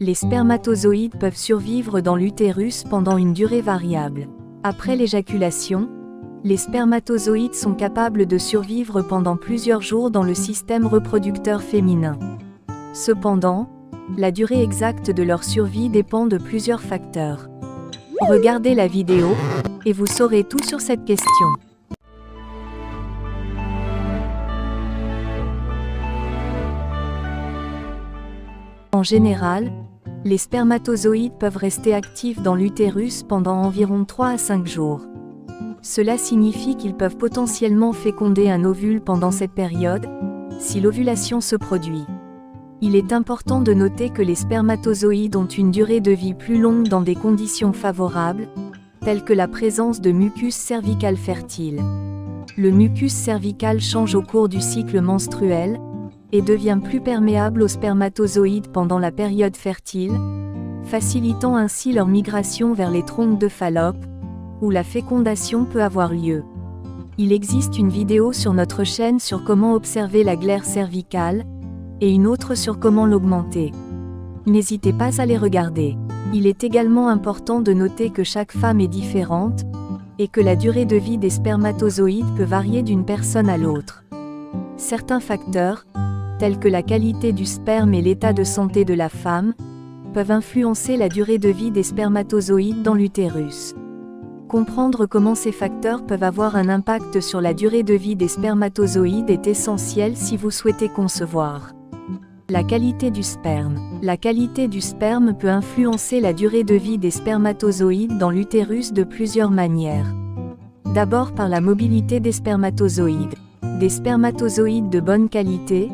Les spermatozoïdes peuvent survivre dans l'utérus pendant une durée variable. Après l'éjaculation, les spermatozoïdes sont capables de survivre pendant plusieurs jours dans le système reproducteur féminin. Cependant, la durée exacte de leur survie dépend de plusieurs facteurs. Regardez la vidéo, et vous saurez tout sur cette question. En général, les spermatozoïdes peuvent rester actifs dans l'utérus pendant environ 3 à 5 jours. Cela signifie qu'ils peuvent potentiellement féconder un ovule pendant cette période, si l'ovulation se produit. Il est important de noter que les spermatozoïdes ont une durée de vie plus longue dans des conditions favorables, telles que la présence de mucus cervical fertile. Le mucus cervical change au cours du cycle menstruel, et devient plus perméable aux spermatozoïdes pendant la période fertile, facilitant ainsi leur migration vers les troncs de Fallope, où la fécondation peut avoir lieu. Il existe une vidéo sur notre chaîne sur comment observer la glaire cervicale, et une autre sur comment l'augmenter. N'hésitez pas à les regarder. Il est également important de noter que chaque femme est différente, et que la durée de vie des spermatozoïdes peut varier d'une personne à l'autre. Certains facteurs, tels que la qualité du sperme et l'état de santé de la femme, peuvent influencer la durée de vie des spermatozoïdes dans l'utérus. Comprendre comment ces facteurs peuvent avoir un impact sur la durée de vie des spermatozoïdes est essentiel si vous souhaitez concevoir. La qualité du sperme. La qualité du sperme peut influencer la durée de vie des spermatozoïdes dans l'utérus de plusieurs manières. D'abord par la mobilité des spermatozoïdes. Des spermatozoïdes de bonne qualité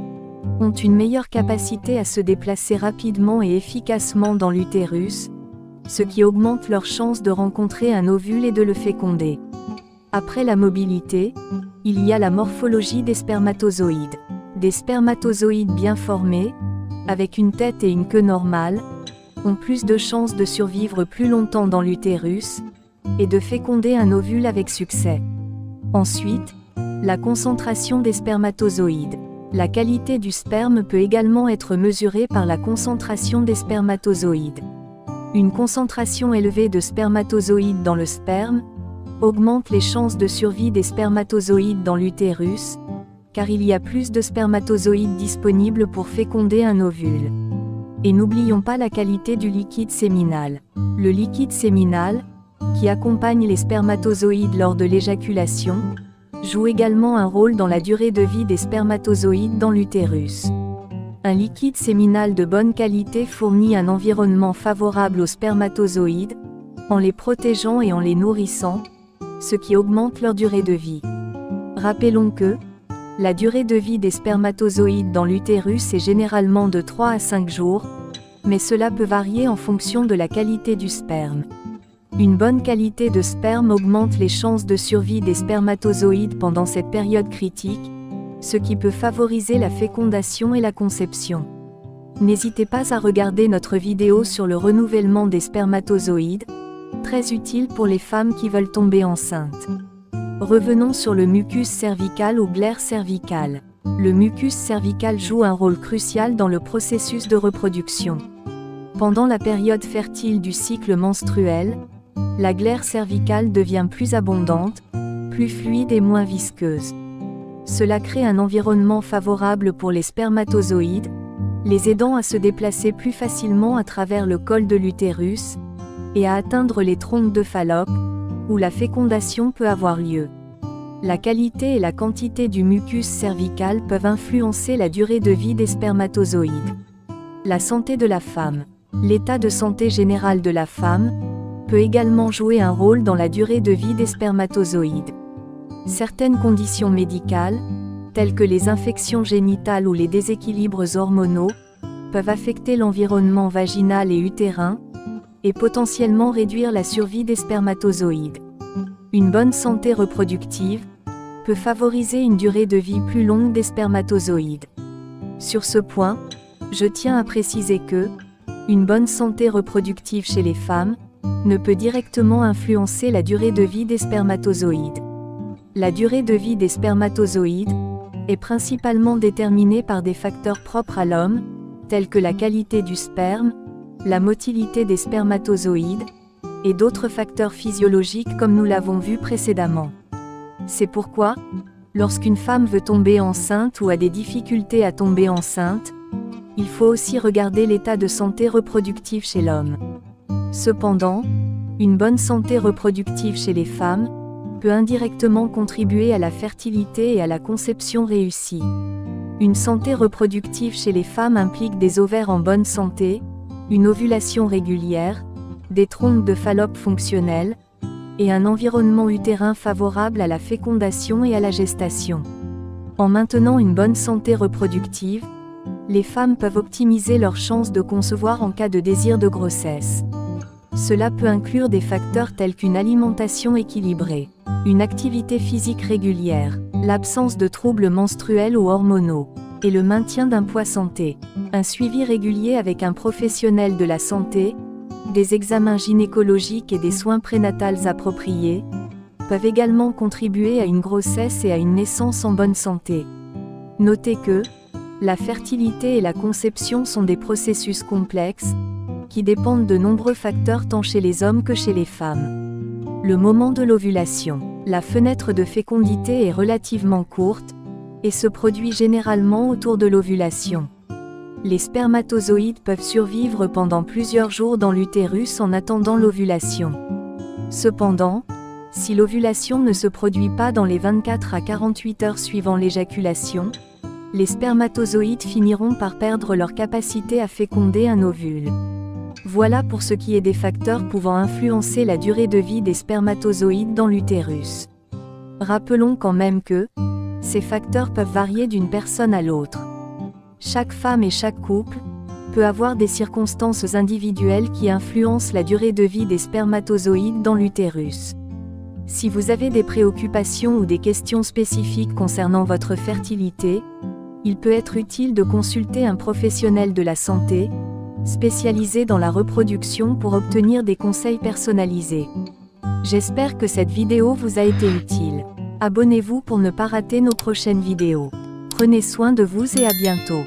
ont une meilleure capacité à se déplacer rapidement et efficacement dans l'utérus, ce qui augmente leurs chances de rencontrer un ovule et de le féconder. Après la mobilité, il y a la morphologie des spermatozoïdes. Des spermatozoïdes bien formés, avec une tête et une queue normales, ont plus de chances de survivre plus longtemps dans l'utérus, et de féconder un ovule avec succès. Ensuite, la concentration des spermatozoïdes. La qualité du sperme peut également être mesurée par la concentration des spermatozoïdes. Une concentration élevée de spermatozoïdes dans le sperme augmente les chances de survie des spermatozoïdes dans l'utérus, car il y a plus de spermatozoïdes disponibles pour féconder un ovule. Et n'oublions pas la qualité du liquide séminal. Le liquide séminal, qui accompagne les spermatozoïdes lors de l'éjaculation, joue également un rôle dans la durée de vie des spermatozoïdes dans l'utérus. Un liquide séminal de bonne qualité fournit un environnement favorable aux spermatozoïdes, en les protégeant et en les nourrissant, ce qui augmente leur durée de vie. Rappelons que la durée de vie des spermatozoïdes dans l'utérus est généralement de 3 à 5 jours, mais cela peut varier en fonction de la qualité du sperme. Une bonne qualité de sperme augmente les chances de survie des spermatozoïdes pendant cette période critique, ce qui peut favoriser la fécondation et la conception. N'hésitez pas à regarder notre vidéo sur le renouvellement des spermatozoïdes, très utile pour les femmes qui veulent tomber enceintes. Revenons sur le mucus cervical ou glaire cervicale. Le mucus cervical joue un rôle crucial dans le processus de reproduction. Pendant la période fertile du cycle menstruel, la glaire cervicale devient plus abondante, plus fluide et moins visqueuse. Cela crée un environnement favorable pour les spermatozoïdes, les aidant à se déplacer plus facilement à travers le col de l'utérus, et à atteindre les troncs de Fallope, où la fécondation peut avoir lieu. La qualité et la quantité du mucus cervical peuvent influencer la durée de vie des spermatozoïdes. La santé de la femme. L'état de santé général de la femme peut également jouer un rôle dans la durée de vie des spermatozoïdes. Certaines conditions médicales, telles que les infections génitales ou les déséquilibres hormonaux, peuvent affecter l'environnement vaginal et utérin, et potentiellement réduire la survie des spermatozoïdes. Une bonne santé reproductive peut favoriser une durée de vie plus longue des spermatozoïdes. Sur ce point, je tiens à préciser que une bonne santé reproductive chez les femmes ne peut directement influencer la durée de vie des spermatozoïdes. La durée de vie des spermatozoïdes est principalement déterminée par des facteurs propres à l'homme, tels que la qualité du sperme, la motilité des spermatozoïdes, et d'autres facteurs physiologiques comme nous l'avons vu précédemment. C'est pourquoi, lorsqu'une femme veut tomber enceinte ou a des difficultés à tomber enceinte, il faut aussi regarder l'état de santé reproductive chez l'homme. Cependant, une bonne santé reproductive chez les femmes peut indirectement contribuer à la fertilité et à la conception réussie. Une santé reproductive chez les femmes implique des ovaires en bonne santé, une ovulation régulière, des trompes de Fallope fonctionnelles, et un environnement utérin favorable à la fécondation et à la gestation. En maintenant une bonne santé reproductive, les femmes peuvent optimiser leurs chances de concevoir en cas de désir de grossesse. Cela peut inclure des facteurs tels qu'une alimentation équilibrée, une activité physique régulière, l'absence de troubles menstruels ou hormonaux, et le maintien d'un poids santé. Un suivi régulier avec un professionnel de la santé, des examens gynécologiques et des soins prénatals appropriés, peuvent également contribuer à une grossesse et à une naissance en bonne santé. Notez que la fertilité et la conception sont des processus complexes, qui dépendent de nombreux facteurs tant chez les hommes que chez les femmes. Le moment de l'ovulation. La fenêtre de fécondité est relativement courte, et se produit généralement autour de l'ovulation. Les spermatozoïdes peuvent survivre pendant plusieurs jours dans l'utérus en attendant l'ovulation. Cependant, si l'ovulation ne se produit pas dans les 24 à 48 heures suivant l'éjaculation, les spermatozoïdes finiront par perdre leur capacité à féconder un ovule. Voilà pour ce qui est des facteurs pouvant influencer la durée de vie des spermatozoïdes dans l'utérus. Rappelons quand même que ces facteurs peuvent varier d'une personne à l'autre. Chaque femme et chaque couple peut avoir des circonstances individuelles qui influencent la durée de vie des spermatozoïdes dans l'utérus. Si vous avez des préoccupations ou des questions spécifiques concernant votre fertilité, il peut être utile de consulter un professionnel de la santé, spécialisé dans la reproduction pour obtenir des conseils personnalisés. J'espère que cette vidéo vous a été utile. Abonnez-vous pour ne pas rater nos prochaines vidéos. Prenez soin de vous et à bientôt.